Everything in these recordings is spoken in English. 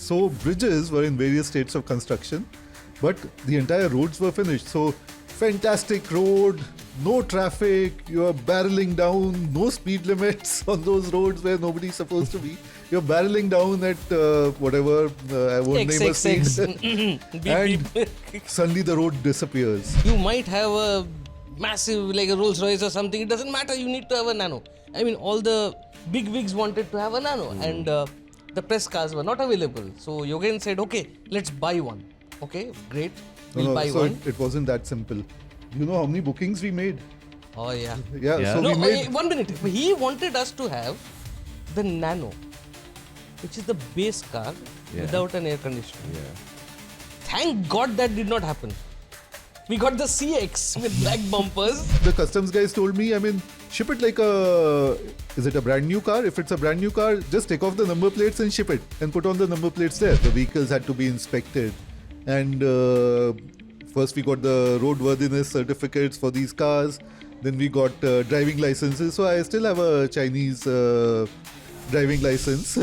So bridges were in various states of construction, but the entire roads were finished. So fantastic road, no traffic, you're barreling down, no speed limits on those roads where nobody's supposed to be. You're barreling down at whatever, I won't name a speed. And suddenly the road disappears. You might have a massive, like a Rolls Royce or something. It doesn't matter. You need to have a Nano. I mean, all the big wigs wanted to have a Nano, and the press cars were not available. So Yogen said, "Okay, let's buy one." Okay, great. We'll buy one. It wasn't that simple. You know how many bookings we made? Oh yeah. Yeah. So No, we made. 1 minute. He wanted us to have the Nano, which is the base car without an air conditioner. Yeah. Thank God that did not happen. We got the CX with black bumpers. The customs guys told me, I mean, ship it like a. Is it a brand new car? If it's a brand new car, just take off the number plates and ship it and put on the number plates there. The vehicles had to be inspected. And first we got the roadworthiness certificates for these cars. Then we got driving licenses. So I still have a Chinese driving license,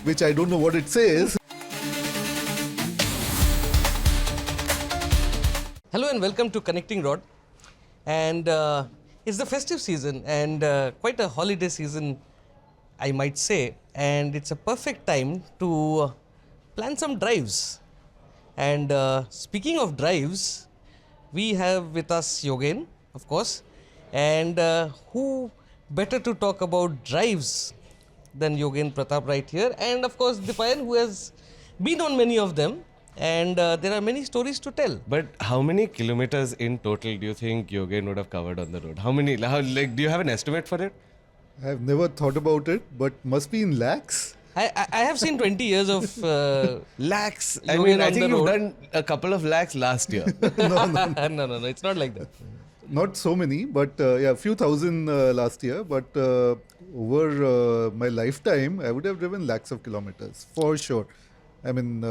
which I don't know what it says. Hello and welcome to Connecting Rod. And it's the festive season and quite a holiday season, I might say. And it's a perfect time to plan some drives. And speaking of drives, we have with us Yogen, of course. And who better to talk about drives than Yogendra Pratap right here. And of course, Dipayan, who has been on many of them. And there are many stories to tell. But how many kilometers in total do you think Yogen would have covered on the road? How many? Do you have an estimate for it? I've never thought about it, but must be in lakhs. I have seen 20 years of Lakhs. I Yogen mean, I on think the you've road. done a couple of lakhs last year. no, it's not like that. Not so many, but a few thousand last year. But over my lifetime, I would have driven lakhs of kilometers for sure. I mean,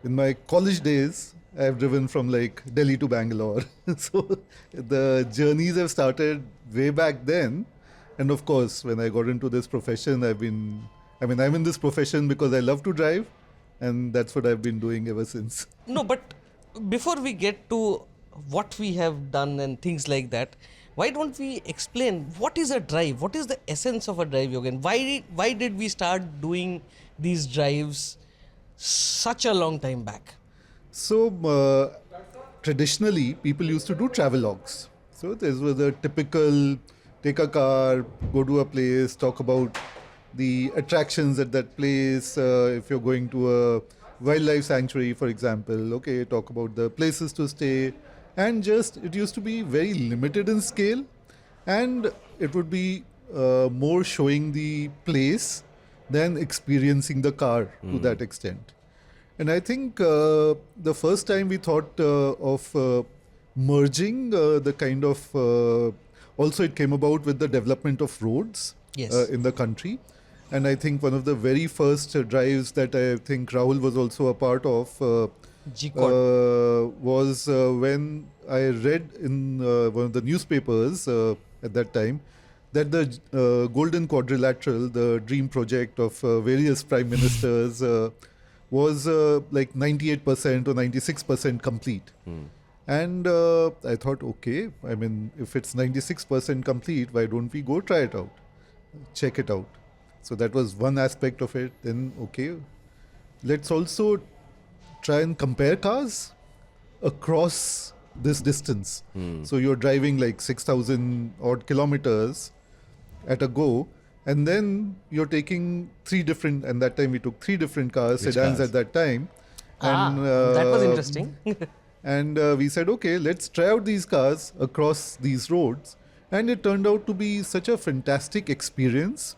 in my college days, I have driven from like Delhi to Bangalore. So the journeys have started way back then. And of course, when I got into this profession, I'm in this profession because I love to drive. And that's what I've been doing ever since. No, but before we get to what we have done and things like that, why don't we explain what is a drive? What is the essence of a drive, Yogen? Why did we start doing these drives such a long time back? So traditionally, people used to do travelogues. So this was a typical take a car, go to a place, talk about the attractions at that place. If you're going to a wildlife sanctuary, for example, okay, talk about the places to stay. And it used to be very limited in scale. And it would be more showing the place than experiencing the car to that extent. And I think the first time we thought of merging the kind of... also it came about with the development of roads in the country. And I think one of the very first drives that I think Rahul was also a part of was when I read in one of the newspapers at that time that the Golden Quadrilateral, the dream project of various prime ministers, was like 98% or 96% complete. And I thought, okay, I mean, if it's 96% complete, why don't we go try it out, check it out? So that was one aspect of it. Then, okay, let's also try and compare cars across this distance. So you're driving like 6,000 odd kilometers at a go, and then you're taking and that time we took 3 different cars, sedans at that time. And, that was interesting. And we said, okay, let's try out these cars across these roads. And it turned out to be such a fantastic experience.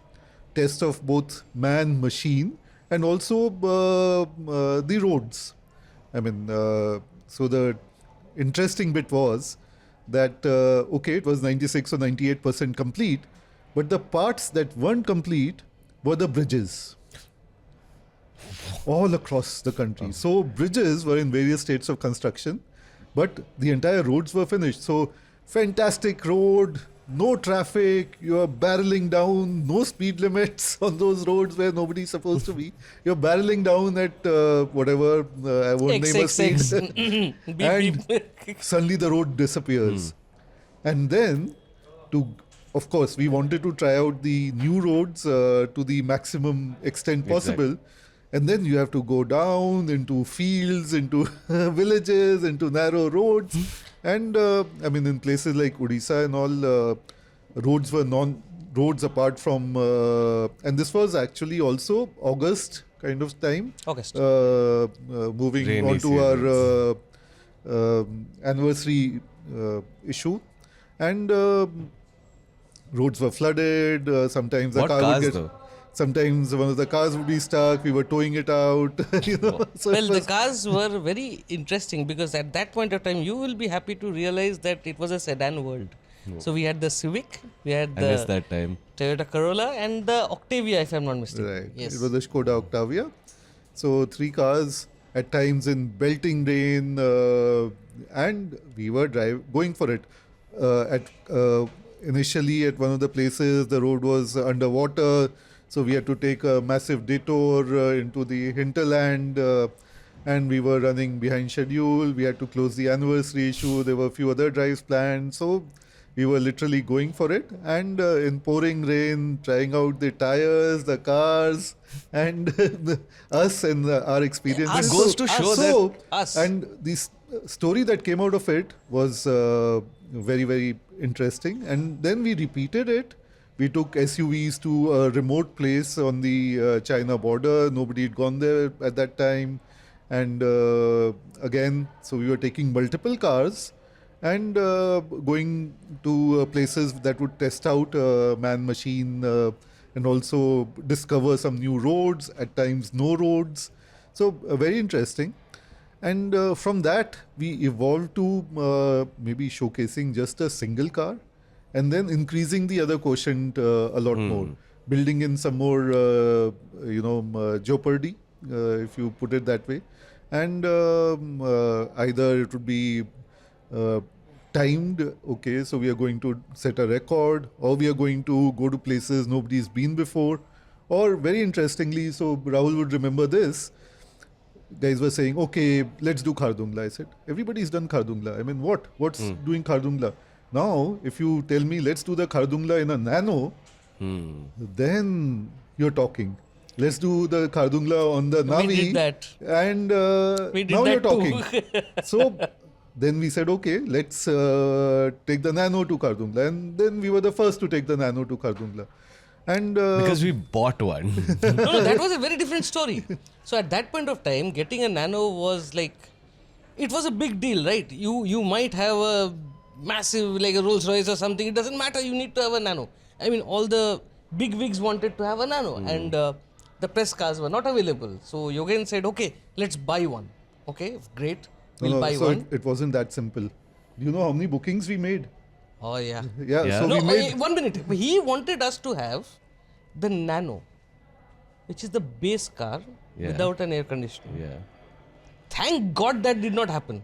Test of both man, machine, and also the roads. I mean, so the interesting bit was that, okay, it was 96 or 98% complete, but the parts that weren't complete were the bridges. All across the country. So bridges were in various states of construction, but the entire roads were finished. So fantastic road, no traffic, you're barreling down, no speed limits on those roads where nobody's supposed to be. You're barreling down at whatever, I won't name a speed. XXX. Beep, And beep. suddenly the road disappears. And then, of course, we wanted to try out the new roads to the maximum extent possible. And then you have to go down into fields, into villages, into narrow roads. And in places like Odisha and all, roads were roads apart from, and this was actually also August kind of time. August. Moving Rainy on to our anniversary issue. And roads were flooded. Sometimes the What car cars would get. though? Sometimes one of the cars would be stuck. We were towing it out. So Well, it the was- cars were very interesting because at that point of time, you will be happy to realize that it was a sedan world. So we had the Civic, we had I miss the that time. Toyota Corolla, and the Octavia, if I'm not mistaken. Right. Yes. It was the Skoda Octavia. So 3 cars at times in belting rain, and we were going for it. Initially at one of the places, the road was underwater, so we had to take a massive detour into the hinterland. And we were running behind schedule. We had to close the anniversary issue. There were a few other drives planned. So we were literally going for it. And in pouring rain, trying out the tires, the cars, and us and our experiences. Us. Goes to show So, Us. and the story that came out of it was very, very interesting. And then we repeated it. We took SUVs to a remote place on the China border. Nobody had gone there at that time. And again, so we were taking multiple cars and going to places that would test out man-machine and also discover some new roads, at times no roads. So very interesting. And from that, we evolved to maybe showcasing just a single car and then increasing the other quotient a lot more, building in some more, jeopardy, if you put it that way. And either it would be timed, okay, so we are going to set a record, or we are going to go to places nobody's been before, or very interestingly, so Rahul would remember this, guys were saying, okay, let's do Khardungla. I said, everybody's done Khardungla. I mean, what's doing Khardungla? Now, if you tell me, let's do the Khardungla in a nano, then you're talking. Let's do the Khardungla on the Navi. We did that. And We did now that you're talking. too. So then we said, okay, let's take the Nano to Khardungla. And then we were the first to take the Nano to Khardungla. And Because we bought one. No, that was a very different story. So at that point of time, getting a Nano was like, it was a big deal, right? You might have a massive, like a Rolls Royce or something. It doesn't matter. You need to have a Nano. I mean, all the big wigs wanted to have a Nano, and the press cars were not available. So Yogen said, okay, let's buy one. Okay, great. We'll buy so one. it wasn't that simple. Do you know how many bookings we made? Oh, yeah. Yeah. So No, we made. 1 minute. He wanted us to have the Nano, which is the base car without an air conditioner. Yeah. Thank God that did not happen.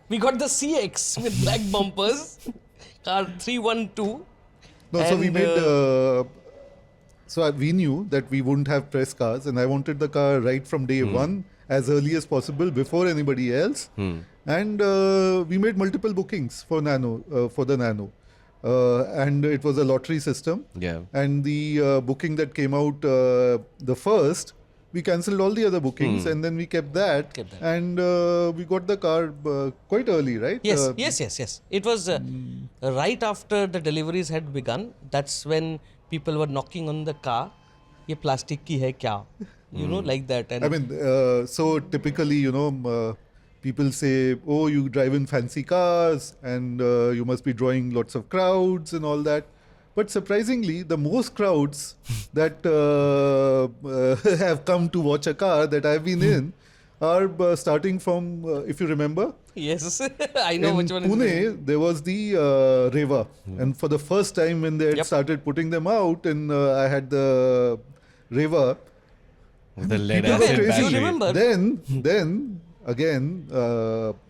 We got the CX with black bumpers, car 312. No, so we and, made. We knew that we wouldn't have press cars, and I wanted the car right from day one, as early as possible, before anybody else. And we made multiple bookings for the Nano. And it was a lottery system. Yeah. And the booking that came out the first, we cancelled all the other bookings, and then we kept that. And we got the car quite early, right? Yes, yes. It was right after the deliveries had begun. That's when people were knocking on the car. Ye plastic ki hai kya? You know, like that. And I mean, so typically, people say, oh, you drive in fancy cars and you must be drawing lots of crowds and all that. But surprisingly, the most crowds that have come to watch a car that I've been in are starting from, if you remember, yes, I know in which one is Pune, there was the Reva. And for the first time when they had started putting them out, and I had the Reva, The lead people were acid crazy. You battery. remember? Then again,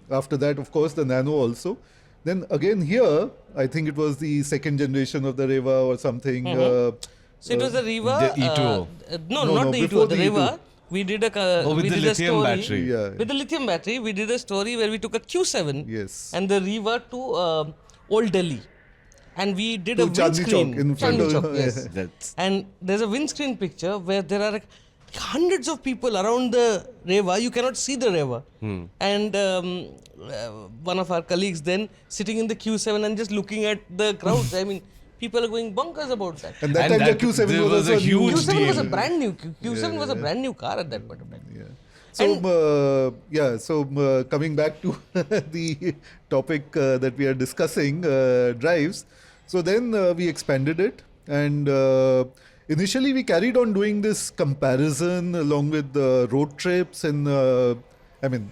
after that, of course, the Nano also. Then again here, I think it was the second generation of the Reva or something. So it was the Reva. The E2O. No, No, not no, the before E2O. The the E2O. Reva. We did a with we the did a lithium story battery. Yeah. with the lithium battery. We did a story where we took a Q7 Yes. and the Reva to Old Delhi, and we did To a Chandni windscreen. Chowk, in front Chandni of- Chowk, yes. That's And there's a windscreen picture where there are hundreds of people around the Reva. You cannot see the Reva. And one of our colleagues then sitting in the Q7 and just looking at the crowds. I mean, people are going bonkers about that. And that And time that- the Q7 there was was a also huge new. Q7 was a deal. brand new. Q7 was a brand new car at that point of time. Yeah. So, coming back to the topic that we are discussing, drives. So then we expanded it, and initially we carried on doing this comparison along with the road trips. And I mean,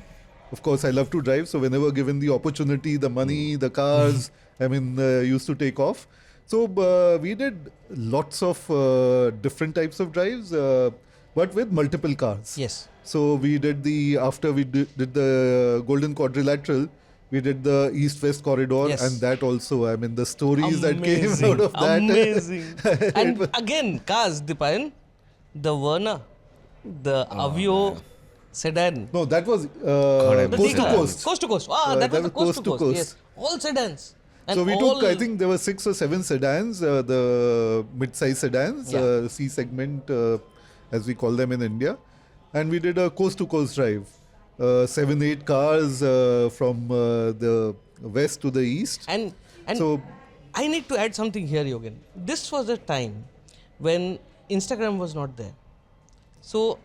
of course, I love to drive, so whenever given the opportunity, the money, the cars, I mean, used to take off. So we did lots of different types of drives, but with multiple cars. Yes. So we did after we did the Golden Quadrilateral, we did the East-West corridor, Yes. and that also, I mean, the stories that came Amazing, out of that. Amazing. And again, cars, Dipayan, the Verna, the Avio sedan. No, that was I'm The coast to Dika. coast. Coast to coast. That was the coast to coast. Yes. coast. All sedans. And So we all, took, I think there were 6 or 7 sedans, the mid-size sedans, Yeah. C segment, as we call them in India. And we did a coast-to-coast drive. 7-8 cars from the west to the east. And So, I need to add something here, Yogen. This was a time when Instagram was not there. So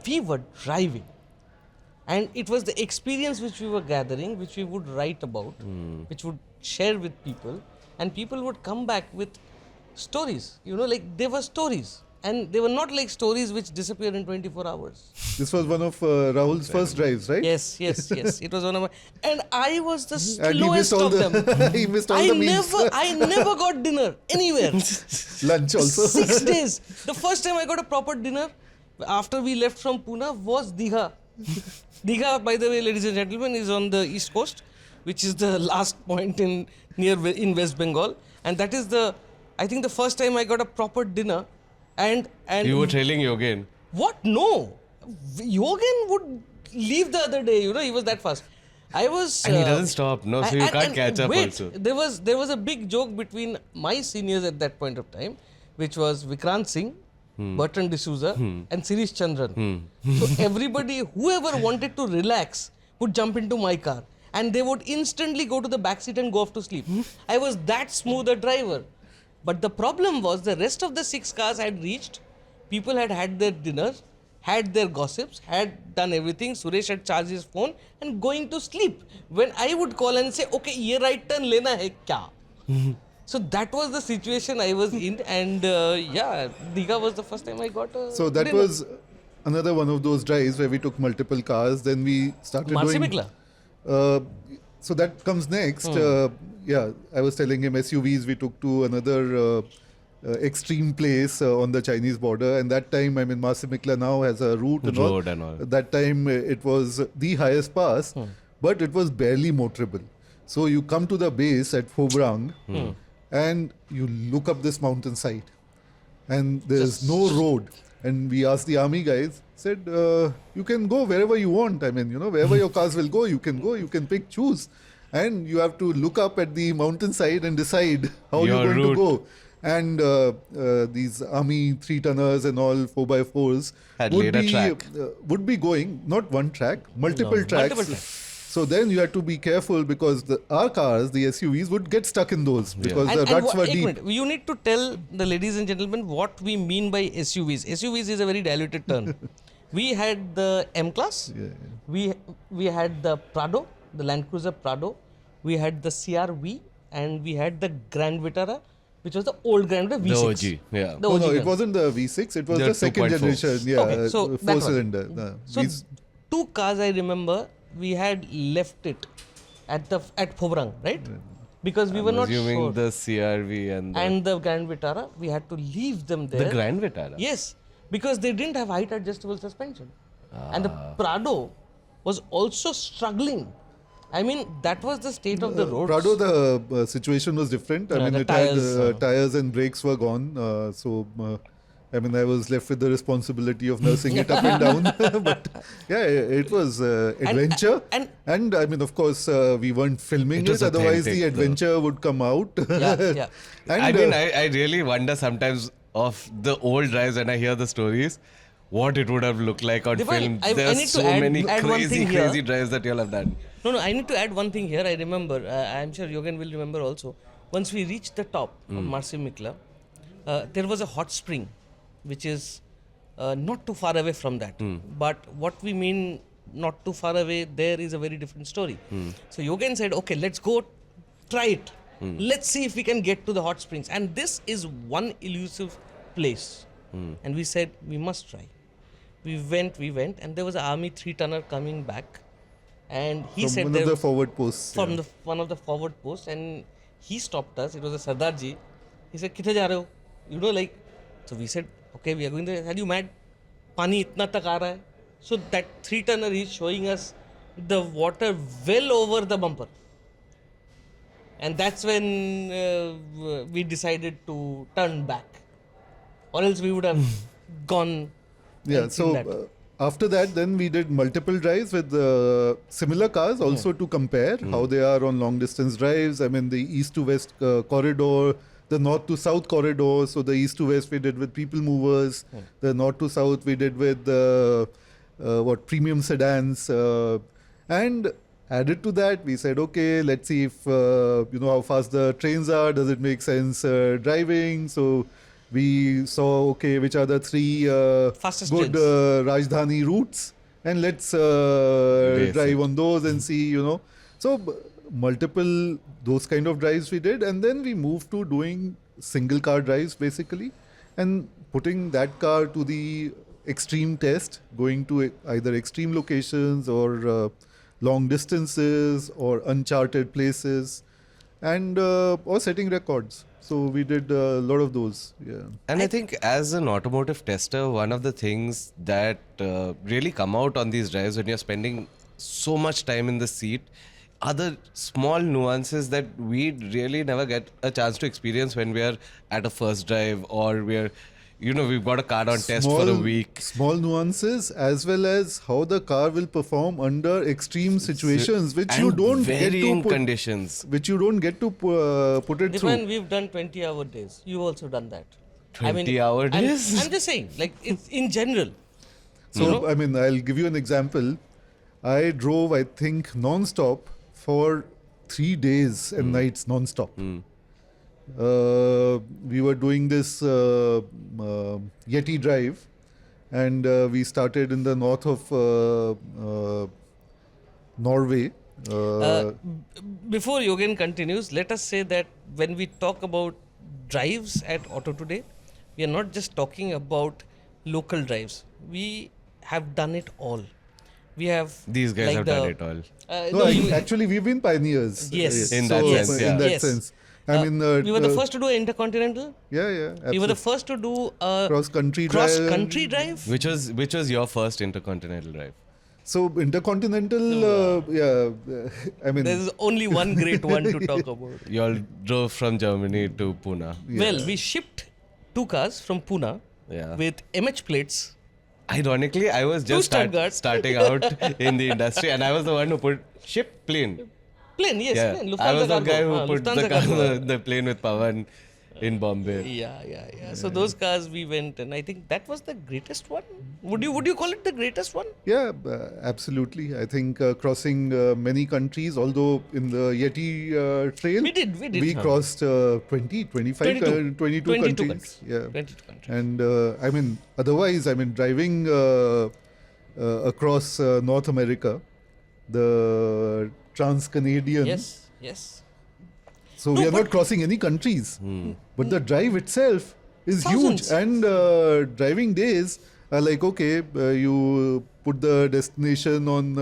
we were driving. And it was the experience which we were gathering, which we would write about, which would share with people. And people would come back with stories. You know, like they were stories. And they were not like stories which disappear in 24 hours. this was one of Rahul's first drives, right? Yes. It was one of my... And I was the And he missed slowest all of them. the he missed all the meals. I never got dinner anywhere. Lunch also. 6 days. The first time I got a proper dinner after we left from Pune was Digha. Digha, by the way, ladies and gentlemen, is on the east coast, which is the last point in West Bengal, and that is I think the first time I got a proper dinner, and you were trailing Yogen. what? No, Yogen would leave the other day. You know, he was that fast. I was. And he doesn't stop, no, so you can't catch up wait, also. There was a big joke between my seniors at that point of time, which was Vikrant Singh, Bertrand D'Souza, and Sirish Chandran. So everybody, whoever wanted to relax, would jump into my car, and they would instantly go to the back seat and go off to sleep. I was that smooth a driver. But the problem was the rest of the 6 cars had reached, people had had their dinner, had their gossips, had done everything. Suresh had charged his phone and going to sleep. When I would call and say, okay, ye right turn lena hai kya? So that was the situation I was in, and Digha was the first time I got a So that dinner. was another one of those drives where we took multiple cars. Then we started doing... Marsimikla. So that comes next. I was telling him SUVs we took to another extreme place on the Chinese border. And that time, I mean, Marsimikla now has a route and all. Road and all. That time it was the highest pass, but it was barely motorable. So you come to the base at Phobrang and you look up this mountainside and there's no road. And we asked the army guys, said, you can go wherever you want. I mean, you know, wherever your cars will go, you can pick, choose. And you have to look up at the mountainside and decide how Your you're going route. to go. And these army 3-tonners and all 4x4s Had laid a track. would be going, not one track, multiple tracks. multiple tracks. So then you had to be careful because our cars, the SUVs, would get stuck in those because the ruts were ek deep. minute, you need to tell the ladies and gentlemen what we mean by SUVs. SUVs is a very diluted term. We had the M-Class, we had the Prado, the Land Cruiser Prado, we had the CR-V, and we had the Grand Vitara, which was the old Grand Vitara V6. The OG, yeah. The No, OG it Grand. wasn't the V6, it was The the second 2.4. generation, Okay, so that one. 4-cylinder. So 2 cars I remember, we had left it at Phobrang, right? Because we were not Assuming sure. the CRV And the Grand Vitara, we had to leave them there. the Grand Vitara. Yes, because they didn't have height adjustable suspension. And the Prado was also struggling I mean, that was the state of the roads. Prado, the situation was different. I Yeah, mean, the it tires, had tires and brakes were gone. I mean, I was left with the responsibility of nursing it up and down. But yeah, it was adventure. and- I mean, of course, we weren't filming It it. was Otherwise, authentic, the though. adventure would come out. Yeah. And, I mean, I really wonder sometimes of the old drives when I hear the stories, what it would have looked like on Divine, film. I There are need to so add- many add one crazy, thing here. crazy drives that you'll have done. No, I need to add one thing here. I remember, I'm sure Yogen will remember also. Once we reached the top of Marsi Mikla, there was a hot spring, which is not too far away from that. But what we mean not too far away, there is a very different story. So Yogen said, okay, let's go try it. Let's see if we can get to the hot springs. And this is one elusive place. And we said, we must try. We went, and there was an army 3-tonner coming back. And he from said one there of the forward posts. from yeah. the one of the forward posts, and he stopped us. It was a Sardarji. He said, "Kithe ja rahe ho?" You know, like, so we said, "Okay, we are going there." Are you mad? Pani itna tak aa raha hai. So that 3-tonner is showing us the water well over the bumper, and that's when we decided to turn back, or else we would have gone. Yeah, and so seen that. after that, then we did multiple drives with similar cars also to compare how they are on long distance drives. I mean, the east to west corridor, the north to south corridor. So the east to west we did with people movers, the north to south we did with premium sedans, and added to that we said, okay, let's see if how fast the trains are. Does it make sense driving? So we saw, okay, which are the three Fastest good trains. Rajdhani routes, and let's Basic. drive on those and see, So multiple those kind of drives we did, and then we moved to doing single car drives basically, and putting that car to the extreme test, going to either extreme locations or long distances or uncharted places, and or setting records. So we did a lot of those. Yeah. And I think as an automotive tester, one of the things that really come out on these drives when you're spending so much time in the seat are the small nuances that we really never get a chance to experience when we are at a first drive, or we're, we've got a car on test for a week. Small nuances, as well as how the car will perform under extreme situations, which you And don't get to varying put, conditions. which you don't get to put it Divine, through. we've done 20-hour days. You've also done that. 20-hour days? I'm just saying, like, it's in general. So I mean, I'll give you an example. I drove, I think, non-stop for 3 days and nights non-stop. We were doing this Yeti drive, and we started in the north of Norway. Before Yogen continues, let us say that when we talk about drives at Auto Today, we are not just talking about local drives. We have done it all. We have These guys like have done it all. Actually, we've been pioneers. Yes. In that sense, yeah. In that Yes. sense. I mean, we were the first to do Intercontinental. Yeah, yeah. We were the absolutely. first to do a Cross-country cross-country drive. Which was your first Intercontinental drive? So Intercontinental, I mean, There is only one great one to talk about. You all drove from Germany to Pune. Well, we shipped 2 cars from Pune Yeah. with MH plates. Ironically, I was just Stuttgart. starting out in the industry, and I was the one who put ship plane. Plane, yes, Yeah, plane. I was the Lufthansa guy cargo. who put Lufthansa cargo. the plane with Pawan in Bombay. Yeah. So those cars we went, and I think that was the greatest one. Would you call it the greatest one? yeah, absolutely. I think crossing many countries, although in the Yeti trail, We did. we crossed 20, 25, 22. 22 countries. countries. Yeah. 22 countries. And I mean, otherwise, I mean, driving across North America, the Trans-Canadian. Yes. So No, we are but- not crossing any countries, but the drive itself is Thousands. huge. And driving days are like, okay, you put the destination on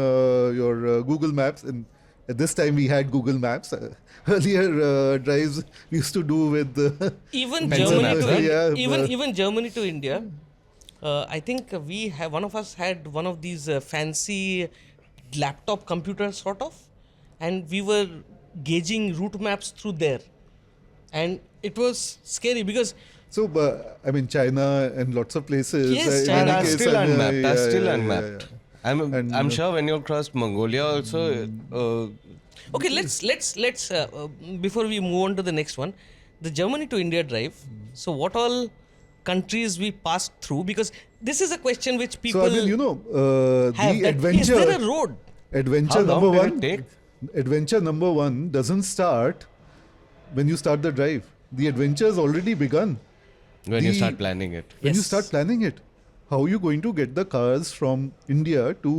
your Google Maps, and at this time we had Google Maps. Earlier drives we used to do with Even Pencil Germany maps, to huh? India. Yeah, Even Germany to India. I think we have one of us had one of these fancy laptop computers sort of, and we were gauging route maps through there, and it was scary because So, I mean, China and lots of places. Yes, in China. any That's case, still I mean, unmapped. That's yeah, still yeah, unmapped. yeah, yeah. And, I'm sure when you crossed Mongolia also. okay, let's before we move on to the next one, the Germany to India drive. So what all countries we passed through? Because this is a question which people So, I mean, have. the That, adventure. is there a road? Adventure How long number did it one. take? Adventure number one doesn't start when you start the drive. The adventure has already begun. When you The- start planning it. When you Yes. start planning it, how are you going to get the cars from India to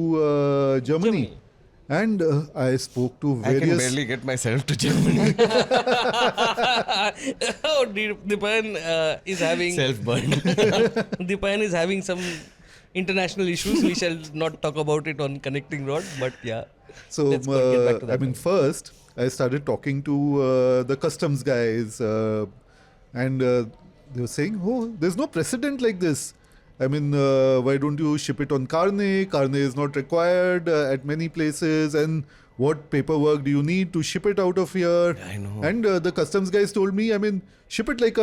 Germany? Germany. And I spoke to I can various. barely get myself to Germany. Oh, Dipan is having Self-burn. Dipan is having some international issues. We shall not talk about it on Connecting Rod, but yeah. So, Let's go and get back to that I mean, one. first, I started talking to the customs guys, and they were saying, oh, there's no precedent like this. I mean, why don't you ship it on carne? Carne is not required at many places. And what paperwork do you need to ship it out of here? I know. And the customs guys told me, I mean, ship it like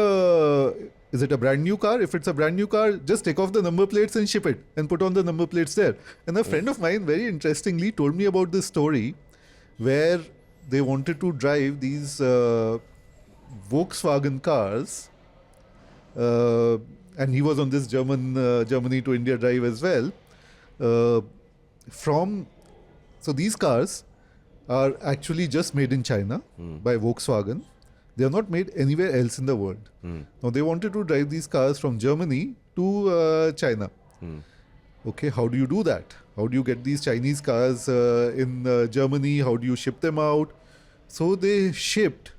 is it a brand new car? If it's a brand new car, just take off the number plates and ship it and put on the number plates there. And a friend of mine, very interestingly, told me about this story where they wanted to drive these Volkswagen cars. And he was on this Germany to India drive as well. So these cars are actually just made in China by Volkswagen. They are not made anywhere else in the world. Now they wanted to drive these cars from Germany to China. Okay, how do you do that? How do you get these Chinese cars in Germany? How do you ship them out? So they shipped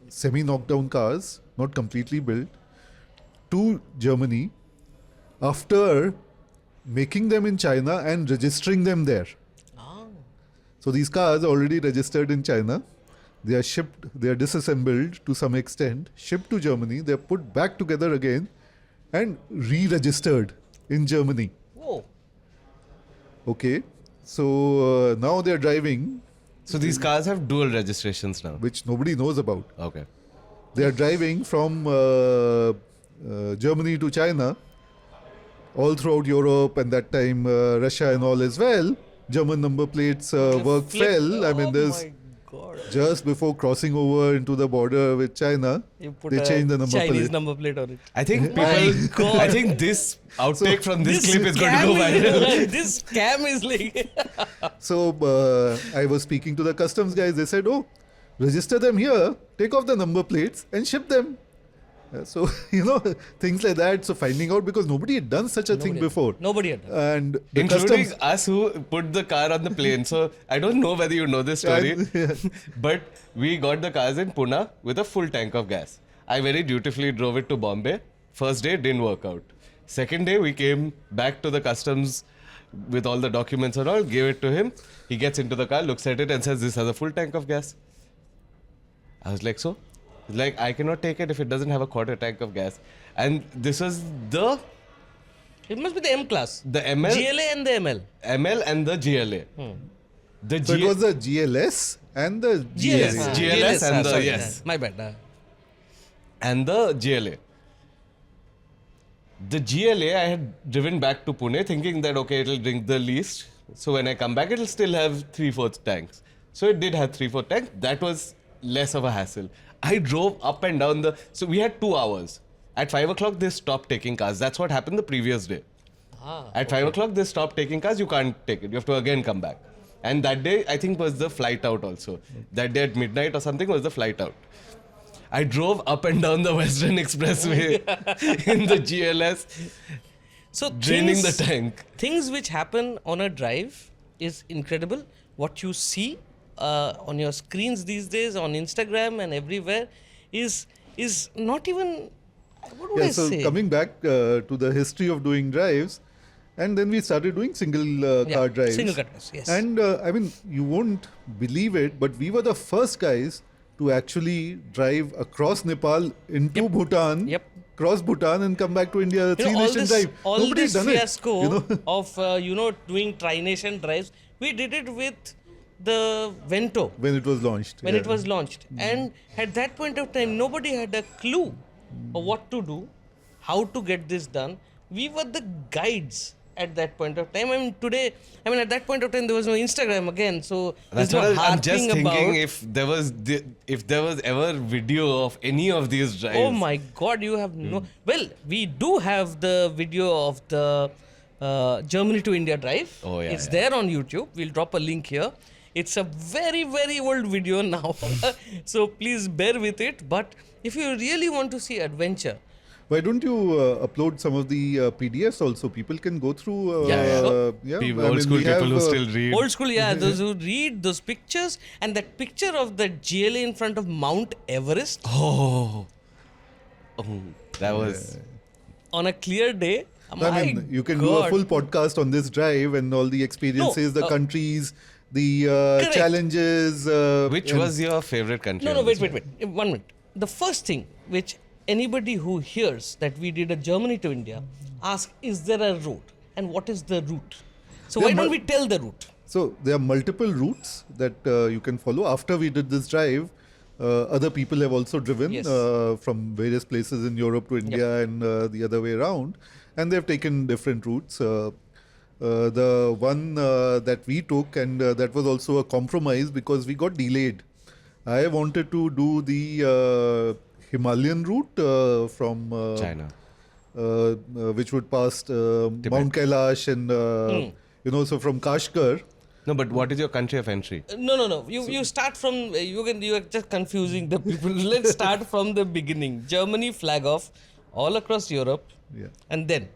semi-knockdown cars, not completely built, to Germany after making them in China and registering them there. So these cars are already registered in China. They are shipped, they are disassembled to some extent, shipped to Germany. They are put back together again and re-registered in Germany. Whoa. Okay, so now they are driving, So these cars have dual registrations now. which nobody knows about. Okay. They are driving from Germany to China, all throughout Europe, and that time Russia and all as well. German number plates work fell. I mean, there's Oh my God. just before crossing over into the border with China, You put they a changed the number Chinese plate. number plate on it. I think My people. God. I think this outtake from this clip is going to scam go viral. this scam is like So I was speaking to the customs guys. They said, "Oh, register them here, take off the number plates, and ship them." So things like that. So finding out, because nobody had done such a thing before, nobody had done. and the Including customs. us who put the car on the plane. So I don't know whether you know this story. But we got the cars in Pune with a full tank of gas. I very dutifully drove it to Bombay. First day didn't work out. Second day we came back to the customs with all the documents and all, gave it to him. He gets into the car, looks at it and says, "This has a full tank of gas." I was like, so? He's like, "I cannot take it if it doesn't have a quarter tank of gas." And this was the It must be the M class. the ML, GLA and the ML. ML and the GLA. The So it was the GLS and the Yes, GLA. GLS and the- sorry, yes. My bad. and the GLA. The GLA, I had driven back to Pune thinking that, okay, it'll drink the least. So when I come back, it'll still have 3/4 tanks. So it did have 3/4 tank. That was less of a hassle. I drove up and down the... So we had 2 hours. At 5 o'clock, they stopped taking cars. That's what happened the previous day. At 5 o'clock, they stopped taking cars. You can't take it. You have to again come back. And that day, I think, was the flight out also. That day at midnight or something was the flight out. I drove up and down the Western Expressway in the GLS, So draining the tank. Things which happen on a drive is incredible. What you see on your screens these days, on Instagram and everywhere, is not even. What would I So say? coming back to the history of doing drives, and then we started doing single car drives. single car drives, yes. And I mean, you won't believe it, but we were the first guys to actually drive across Nepal into Bhutan, Yep. cross Bhutan, and come back to India. You know, Three-nation drive. all Nobody this had done fiasco it. of doing tri-nation drives, we did it with the Vento when it was launched. when it yeah. was launched. And at that point of time, nobody had a clue of what to do, how to get this done. We were the guides at that point of time. I mean, at that point of time, there was no Instagram again, so there's That's no what I'm just harping thinking. about. If there was ever video of any of these drives. Oh my God, you have no. Well, we do have the video of the Germany to India drive. Oh, yeah, it's yeah. there on YouTube. We'll drop a link here. It's a very, very old video now. So please bear with it. But if you really want to see adventure, Why don't you upload some of the PDFs also? People can go through. Old school we people have, who still read. old school, yeah, those who read those pictures and that picture of the GLA in front of Mount Everest Oh, that was. on a clear day. I mean, you can do a full podcast on this drive and all the experiences, the countries, the Correct. challenges. Which and- was your favorite country? No, on wait. this 1 minute. The first thing which anybody who hears that we did a Germany to India ask, is there a route? And what is the route? So There why don't mu- we tell the route? So there are multiple routes that you can follow. After we did this drive, other people have also driven Yes. from various places in Europe to India and the other way around, and they've taken different routes. The one that we took, and that was also a compromise because we got delayed. I wanted to do the Himalayan route from China. which would pass Mount Kailash and so from Kashgar. No, but what is your country of entry? No. You start from you are just confusing the people. Let's start from the beginning. Germany flag off all across Europe, Yeah. and then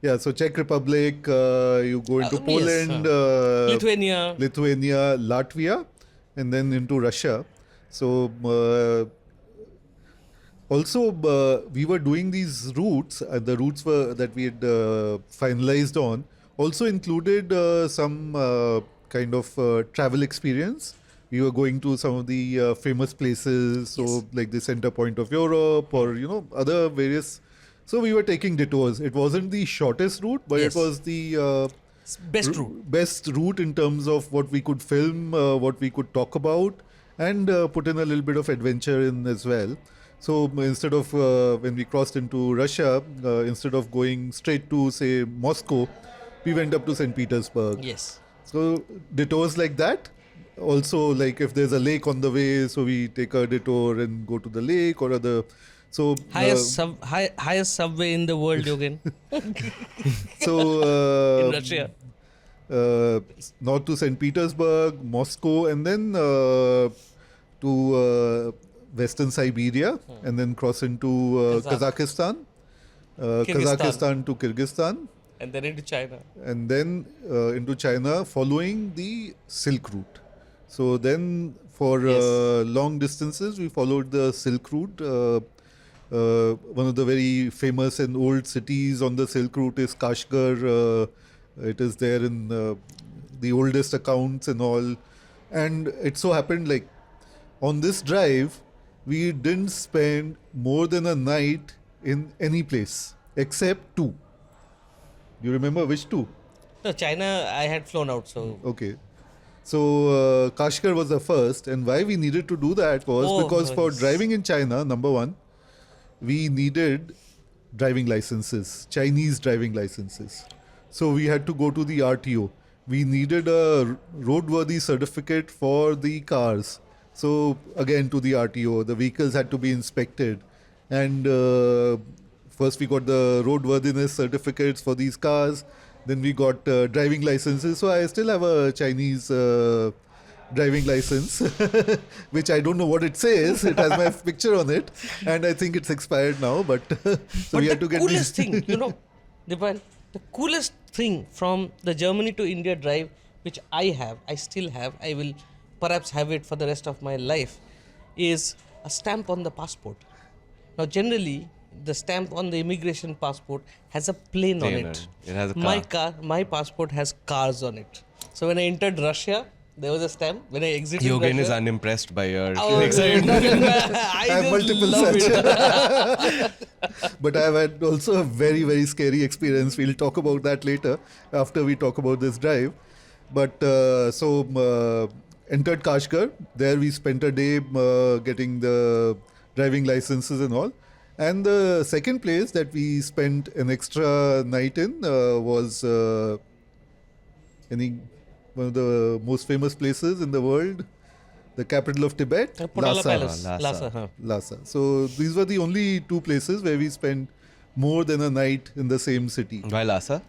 Yeah, so Czech Republic, you go into yes, Poland, Lithuania. Latvia, and then into Russia. So also we were doing these routes, and the routes that we had finalized on also included some kind of travel experience. We were going to some of the famous places, so like the center point of Europe or other various. So we were taking detours. It wasn't the shortest route, but Yes. it was the Best route. best route in terms of what we could film, what we could talk about, and put in a little bit of adventure in as well. So instead of when we crossed into Russia, instead of going straight to say Moscow, we went up to St. Petersburg. Yes. So detours like that. Also, like if there's a lake on the way, so we take a detour and go to the lake or other. So Highest subway in the world, Yogen. so In Russia. north to St. Petersburg, Moscow, and then to Western Siberia, and then cross into Kazakhstan, Kazakhstan to Kyrgyzstan, And then into China. and then into China, following the Silk Route. So then, for long distances, we followed the Silk Route. One of the very famous and old cities on the Silk Route is Kashgar. It is there in the oldest accounts and all. And it so happened like on this drive, we didn't spend more than a night in any place except two. You remember which two? No, China, I had flown out, so. Okay. So Kashgar was the first, and why we needed to do that was because for yes. driving in China, number one, we needed driving licenses, Chinese driving licenses. So we had to go to the RTO. We needed a roadworthy certificate for the cars. So again to the RTO, the vehicles had to be inspected, and first we got the roadworthiness certificates for these cars. Then we got driving licenses. So I still have a Chinese driving license, which I don't know what it says. It has my picture on it, and I think it's expired now. But so But we the had to get coolest these. thing, Dipal, the coolest thing from the Germany to India drive, which I still have, I will perhaps have it for the rest of my life, is a stamp on the passport. Now, generally, the stamp on the immigration passport has a plane on it. It has a car. My passport has cars on it. So when I entered Russia, there was a stamp. When I exited Yogen Russia, is unimpressed by your Oh, excitement. I have just multiple love such. it. But I've had also a very, very scary experience. We'll talk about that later after we talk about this drive. But entered Kashgar. There we spent a day getting the driving licenses and all. And the second place that we spent an extra night in was any one of the most famous places in the world, the capital of Tibet, Potala Lhasa. Palace. Lhasa. Lhasa, huh. Lhasa. So these were the only two places where we spent more than a night in the same city. Why Lhasa?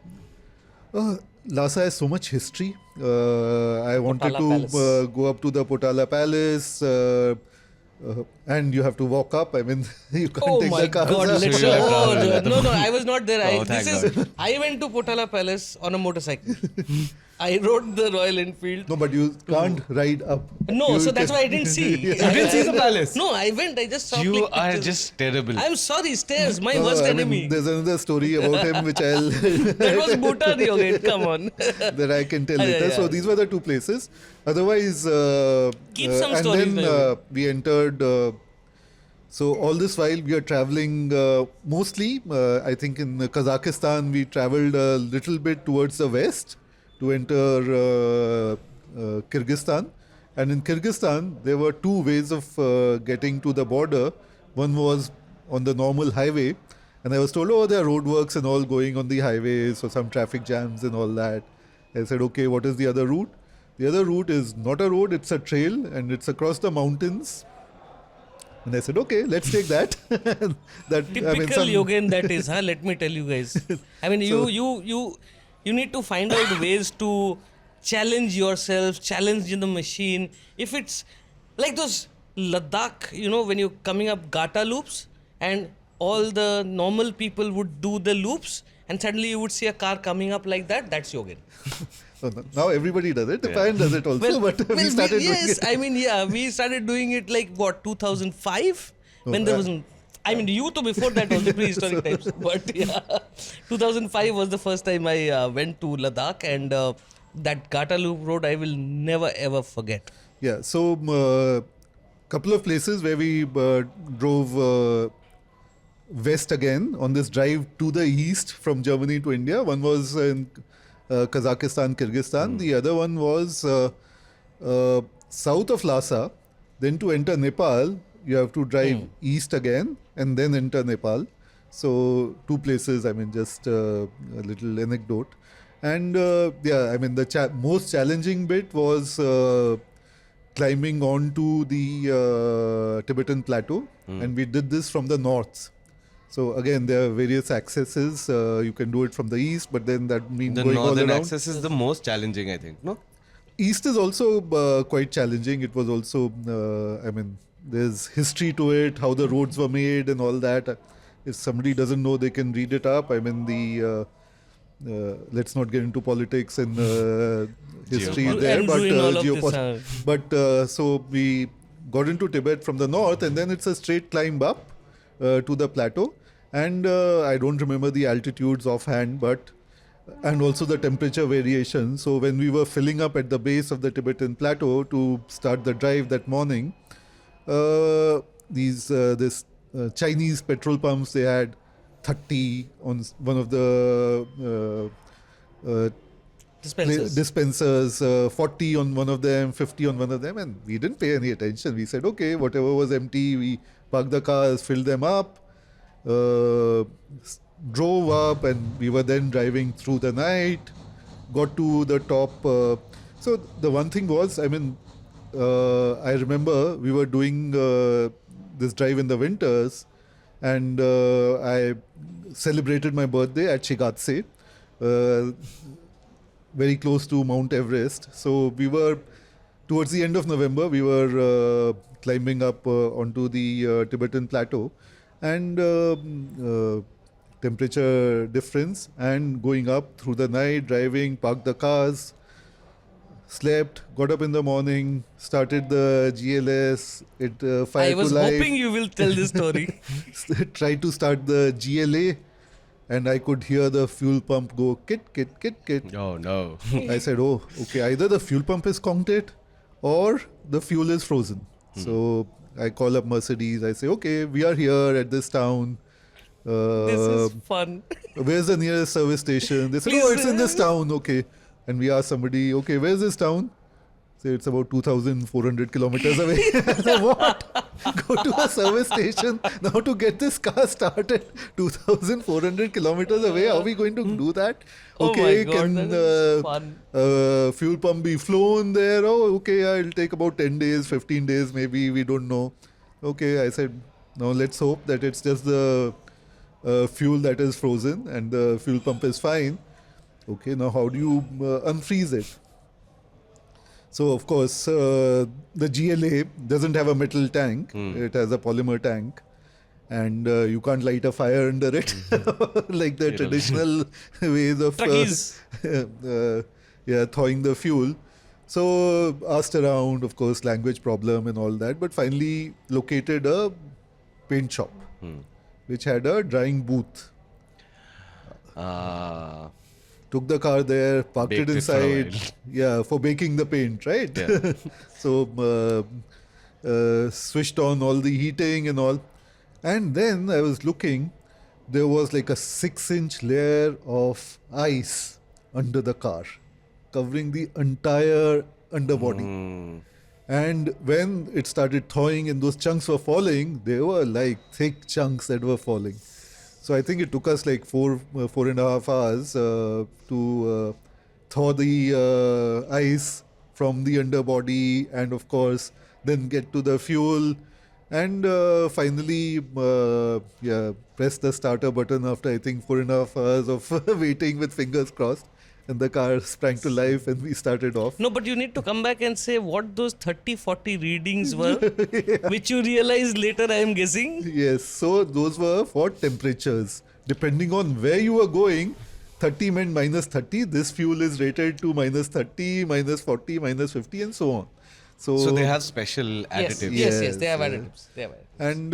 Lhasa has so much history. I wanted Potala to Palace. go up to the Potala Palace. And you have to walk up. I mean, you can't Oh take my the cars God! up. Let's So you have oh, traveled. no, I was not there. Oh, thank I went to Potala Palace on a motorcycle. I rode the Royal Enfield. No, but you can't ride up. No, You so that's can- why I didn't see. You didn't see the palace? No, I went. I just saw. You click are pictures. just terrible. I'm sorry, stairs. My No, worst I mean, enemy. there's another story about him which I'll That was Bhutan, Yogesh. Come on. that I can tell Yeah, later. yeah. So these were the two places. Otherwise, Keep some and stories, then Yogesh. we entered. So all this while we are traveling mostly. I think in Kazakhstan we traveled a little bit towards the west to enter Kyrgyzstan. And in Kyrgyzstan, there were two ways of getting to the border. One was on the normal highway, and I was told, oh, there are roadworks and all going on the highway, so some traffic jams and all that. I said, okay, what is the other route? The other route is not a road, it's a trail, and it's across the mountains. And I said, okay, let's take that. Typical Yogen that is, huh? Let me tell you guys. I mean, you need to find out ways to challenge yourself, challenge the machine. If it's like those Ladakh, when you're coming up Gata loops and all the normal people would do the loops and suddenly you would see a car coming up like that, that's Yogen. So now everybody does it. Tibetan does it also, but we started doing yes, it. I mean, yeah, we started doing it like what, 2005? When there wasn't. I mean, you too before that was the prehistoric times. But yeah, 2005 was the first time I went to Ladakh, and that Gata Loop road I will never ever forget. Yeah, so couple of places where we drove west again on this drive to the east from Germany to India. One was in Kazakhstan, Kyrgyzstan. The other one was south of Lhasa. Then to enter Nepal, you have to drive east again and then enter Nepal. So two places, I mean, just a little anecdote. And yeah, I mean, the most challenging bit was climbing onto the Tibetan Plateau. And we did this from the north. So again, there are various accesses. You can do it from the east, but then that means The going all northern around. access is the most challenging, I think. No? East is also quite challenging. It was also, I mean, there's history to it, how the roads were made and all that. If somebody doesn't know, they can read it up. I mean, let's not get into politics and history Geopolitics. there, And but ruin all of this, but so we got into Tibet from the north, and then it's a straight climb up to the plateau. And I don't remember the altitudes offhand, but and also the temperature variation. So when we were filling up at the base of the Tibetan plateau to start the drive that morning, this Chinese petrol pumps, they had 30 on one of the Dispensers. 40 on one of them, 50 on one of them, and we didn't pay any attention. We said, okay, whatever was empty, we parked the cars, filled them up, drove up, and we were then driving through the night, got to the top. So the one thing was, I mean, I remember we were doing this drive in the winters, and I celebrated my birthday at Shigatse, very close to Mount Everest. So we were, towards the end of November, we were climbing up onto the Tibetan plateau, and temperature difference, and going up through the night, driving, parked the cars, slept, got up in the morning, started the GLS, it fired I was to life. hoping you will tell this story. Tried to start the GLA, and I could hear the fuel pump go kit, kit, kit, kit. Oh, no. I said, oh, okay, either the fuel pump is conked it or the fuel is frozen. So I call up Mercedes. I say, okay, we are here at this town. This is fun. Where's the nearest service station? They said, Please, oh, it's in this town. Okay. And we asked somebody, okay, where's this town? say it's about 2,400 kilometers away. So what? Go to a service station now to get this car started. 2,400 kilometers away. How are we going to do that? Oh Okay, my God, can that is fun. fuel pump be flown there? Oh, okay, it'll take about 10 days, 15 days, maybe. We don't know. Okay, I said, now let's hope that it's just the fuel that is frozen and the fuel pump is fine. Okay, now how do you unfreeze it? So, of course, the GLA doesn't have a metal tank. It has a polymer tank. And you can't light a fire under it like the traditional ways of thawing the fuel. So, asked around, of course, language problem and all that. But finally located a paint shop which had a drying booth. Took the car there, parked it Baked it for a inside, for baking the paint, right? Yeah. So switched on all the heating and all. And then I was looking, there was like a 6-inch layer of ice under the car, covering the entire underbody. And when it started thawing and those chunks were falling, they were like thick chunks that were falling. So I think it took us like 4.5 hours to thaw the ice from the underbody, and of course then get to the fuel, and finally press the starter button after I think 4.5 hours of waiting with fingers crossed. And the car sprang to life and we started off. No, but you need to come back and say what those 30-40 readings were, which you realized later, I am guessing. Yes, so those were for temperatures. Depending on where you were going, 30 meant minus 30. This fuel is rated to minus 30, minus 40, minus 50 and so on. So they have special additives. Yes, they have Yes, additives. And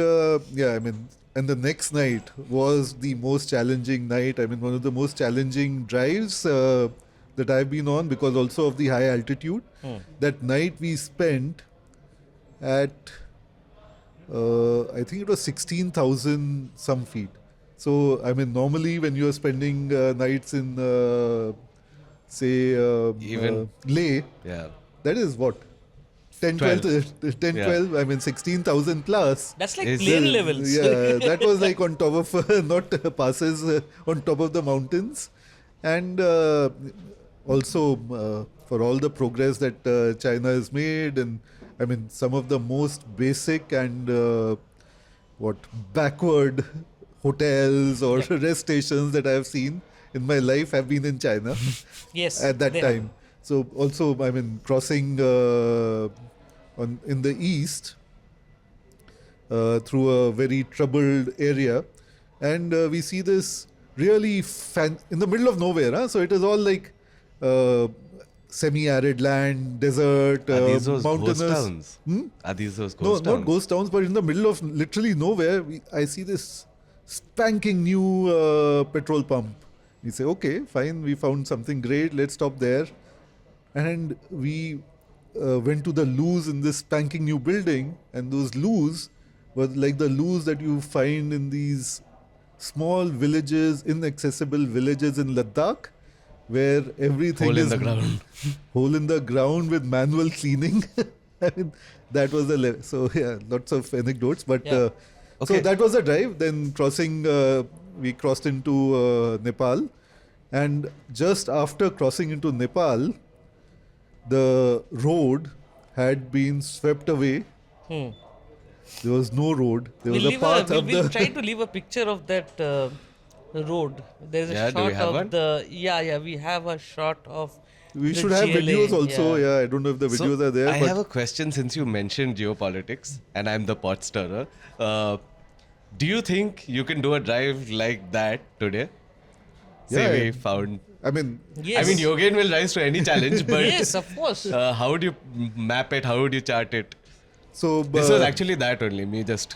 and the next night was the most challenging night. I mean, one of the most challenging drives that I've been on, because also of the high altitude. That night we spent at, I think it was 16,000 some feet. So, I mean, normally when you're spending nights in, Leh, that is what? 10, 12, I mean 16,000 plus. That's like plane levels. Yeah, that was like on top of, not passes, on top of the mountains. And also for all the progress that China has made, and I mean some of the most basic and backward hotels or rest stations that I have seen in my life have been in China. Yes, at that they time. have. So also, I mean, crossing in the east through a very troubled area, and we see this really in the middle of nowhere. Huh? So it is all like semi-arid land, desert, Are these those mountainous. ghost towns? Are these those No, ghost towns? not ghost towns, but in the middle of literally nowhere, I see this spanking new petrol pump. We say, okay, fine, we found something great, let's stop there. And we went to the loos in this spanking new building, and those loos were like the loos that you find in these small villages, inaccessible villages in Ladakh, where everything Hole in is the ground. hole in the ground with manual cleaning. I mean, that was the level. So yeah, lots of anecdotes. But Yeah. Okay. so that was the drive. Then we crossed into Nepal, and just after crossing into Nepal, the road had been swept away. There was no road. There was a path up We'll the. try to leave a picture of that road. There's a Yeah, do shot we have of one? we have a shot of We the should have GLA, videos also. yeah. Yeah, I don't know if the videos are there. I but have a question since you mentioned geopolitics and I'm the pot stirrer. Do you think you can do a drive like that today? Yeah, Say we yeah. found. I mean, Yes. I mean, Yogen will rise to any challenge, but Yes, of course. how would you map it? How would you chart it? so This was actually that only. Me just.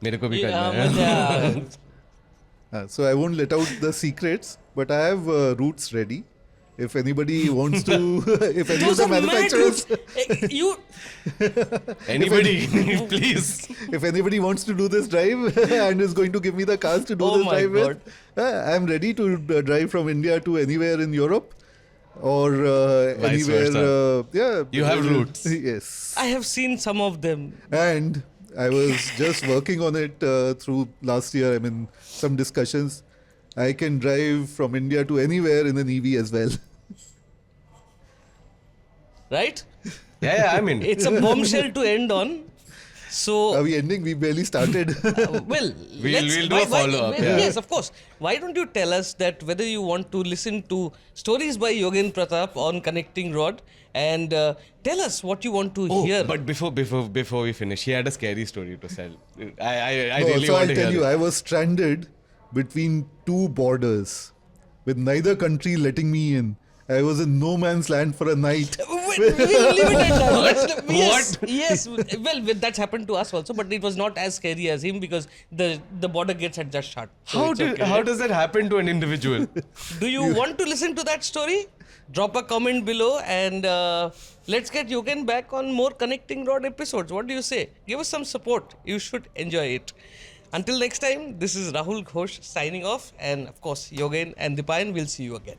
मेरे को भी करना है. Yeah. So I won't let out the secrets, but I have routes ready. If anybody wants to, if any of Those the are mad manufacturers, routes. You Anybody, please. if anybody wants to do this drive and is going to give me the cars to do Oh this my drive with, I am ready to drive from India to anywhere in Europe or Vice anywhere. versa. Yeah. You have roots. Yes. I have seen some of them. And I was just working on it through last year. I mean, some discussions. I can drive from India to anywhere in an EV as well. Right? Yeah, I mean, It's a bombshell to end on. So, Are we ending? We barely started. well, We'll do a follow-up, yeah. Yes, of course. Why don't you tell us that whether you want to listen to stories by Yogendra Pratap on Connecting Rod, and tell us what you want to hear. but before we finish, he had a scary story to tell. I No, really so want I'll to tell hear you, it. I was stranded between two borders with neither country letting me in. I was in no man's land for a night. We'll leave it at that. Yes, What? yes. Well, that's happened to us also, but it was not as scary as him because the border gates had just shut. So it's okay. How does that happen to an individual? Do you want to listen to that story? Drop a comment below and let's get Yogen back on more Connecting Rod episodes. What do you say? Give us some support. You should enjoy it. Until next time, this is Rahul Ghosh signing off, and of course, Yogen and Dipayan will see you again.